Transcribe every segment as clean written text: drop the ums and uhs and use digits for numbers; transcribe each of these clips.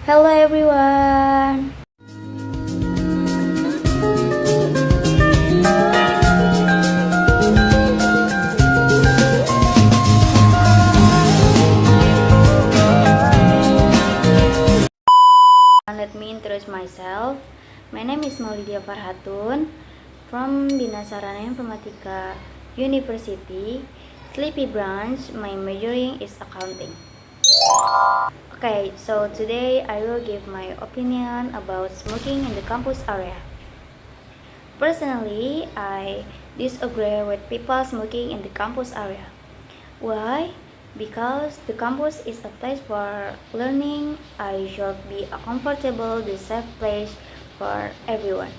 Hello everyone. Let me introduce myself. My name is Maulidia Farhatun from Bina Sarana Informatika University, Sleepy branch. My majoring is accounting. Okay, so today I will give my opinion about smoking in the campus area. Personally, I disagree with people smoking in the campus area. Why? Because the campus is a place for learning. I should be a comfortable, the safe place for everyone.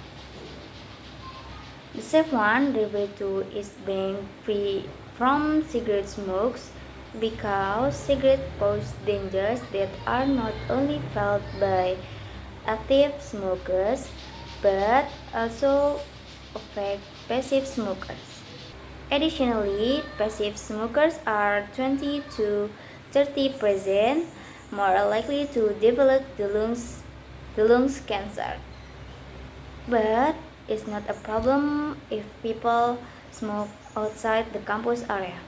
The safe one, level 2, is being free from cigarette smokes because cigarettes pose dangers that are not only felt by active smokers but also affect passive smokers. Additionally, passive smokers are 20 to 30% more likely to develop the lungs cancer. But it's not a problem if people smoke outside the campus area,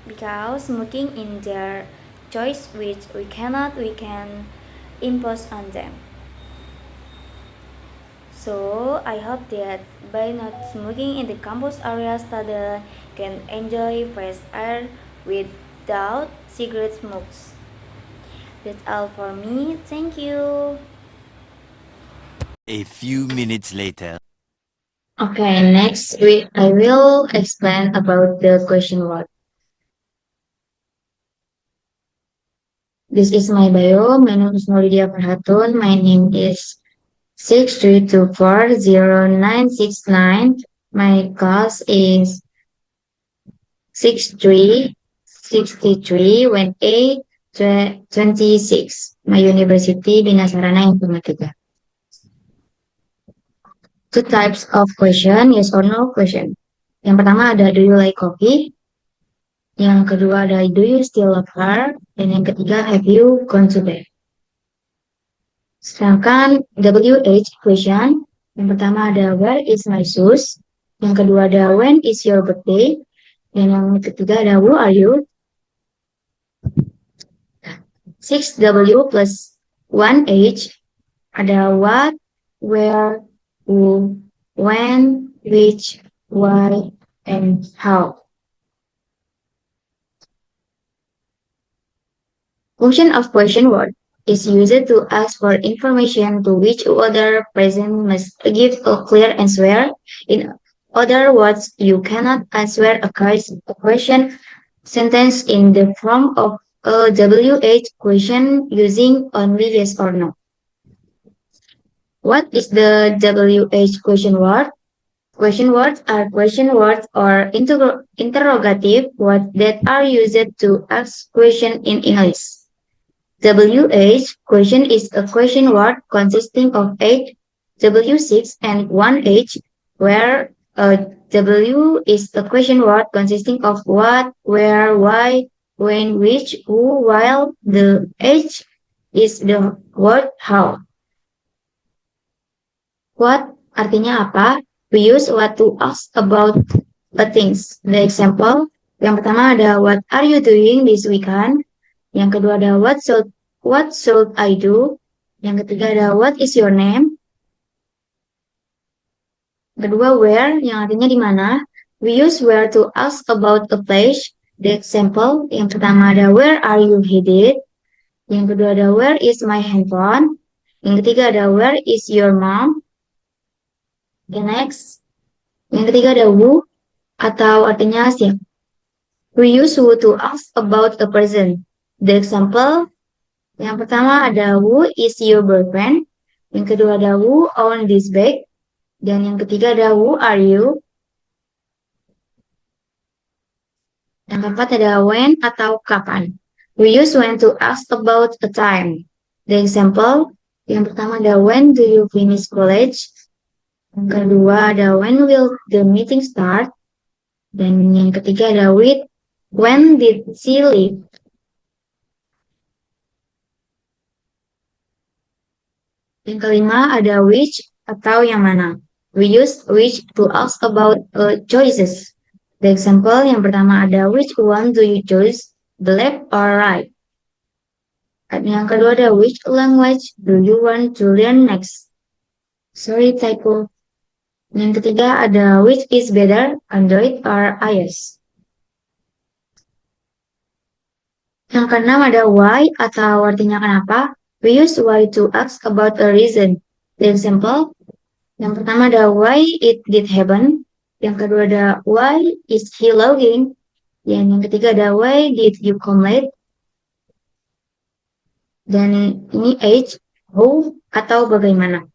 because smoking is their choice which we can impose on them. So I hope that by not smoking in the campus area, students can enjoy fresh air without cigarette smokes. That's all for me. Thank you. A few minutes later. Okay, next I will explain about the question what. This is my bio. My name is Noridia Farhatun. My name is 63240969. My class is 6363 when A 26. My university Bina Sarana Informatika. Two types of question, yes or no question. Yang pertama ada do you like coffee? Yang kedua ada do you still love her? Dan yang ketiga have you gone to bed? Sedangkan WH question, yang pertama ada where is my shoes? Yang kedua ada when is your birthday? Dan yang ketiga ada who are you? 6W plus 1H ada what, where, who, when, which, why, and how. Function of question word is used to ask for information to which other present must give a clear answer. In other words, you cannot answer a question sentence in the form of a WH question using only yes or no. What is the WH question word? Question words are question words or interrogative words that are used to ask question in English. WH question is a question word consisting of 8 W6 and 1H, where a W is a question word consisting of what, where, why, when, which, who, while the H is the word how. What artinya apa? We use what to ask about the things. The example, yang pertama ada what are you doing this weekend? Yang kedua ada what should I do? Yang ketiga ada what is your name? Kedua where, yang artinya di mana. We use where to ask about a place. The example, yang pertama ada where are you headed? Yang kedua ada where is my handphone? Yang ketiga ada where is your mom? The next, yang ketiga ada who atau artinya siapa. We use who to ask about a person. The example, yang pertama ada who is your boyfriend. Yang kedua ada who own this bag. Dan yang ketiga ada who are you. Yang keempat ada when atau kapan. We use when to ask about a time. The example, yang pertama ada when do you finish college. Yang kedua ada when will the meeting start. Dan yang ketiga ada when did she leave. Yang kelima ada which atau yang mana. We use which to ask about choices. The example yang pertama ada which one do you choose, the left or right? Yang kedua ada which language do you want to learn next? Sorry typo. Yang ketiga ada which is better, Android or iOS? Yang keenam ada why atau artinya kenapa. We use why to ask about a reason. The example, yang pertama ada why it did happen. Yang kedua ada why is he logging. Yang ketiga ada why did you come late. Dan ini age, who, atau bagaimana.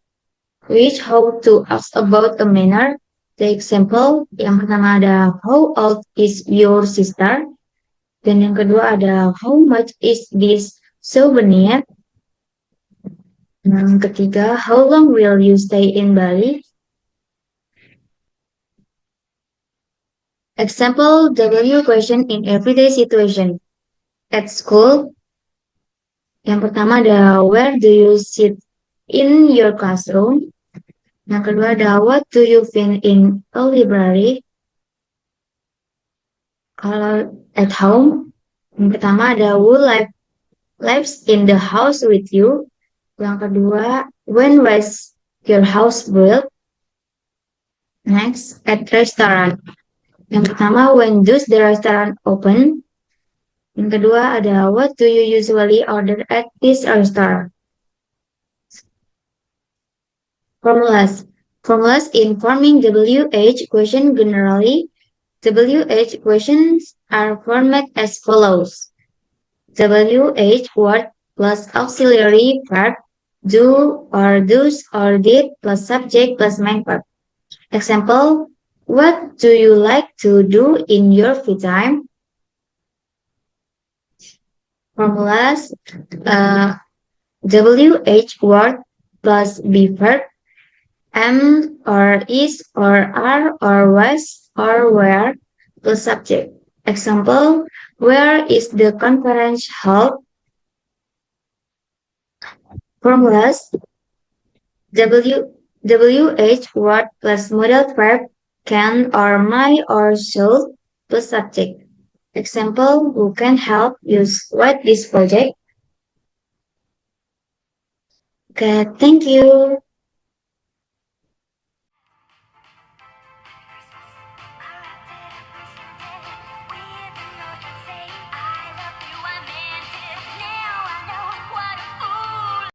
Which, how to ask about a manner. The example, yang pertama ada how old is your sister. Dan yang kedua ada how much is this souvenir. Yang ketiga, how long will you stay in Bali? Example W question in everyday situation. At school, yang pertama ada where do you sit in your classroom? Yang kedua ada what do you find in a library? Kalau at home, yang pertama ada who lives in the house with you. Yang kedua, when was your house built? Next, at restaurant. Yang pertama, when does the restaurant open? Yang kedua ada what do you usually order at this restaurant? Formulas. Formulas in forming WH question generally. WH questions are formatted as follows. WH word plus auxiliary verb, do or does or did plus subject plus main verb. Example, what do you like to do in your free time? Formulas, WH word plus be verb, am or is or are or was or were plus subject. Example, where is the conference held? Formulas, WH word plus modal verb, can or might or should plus subject. Example, who can help you write this project? Okay, thank you.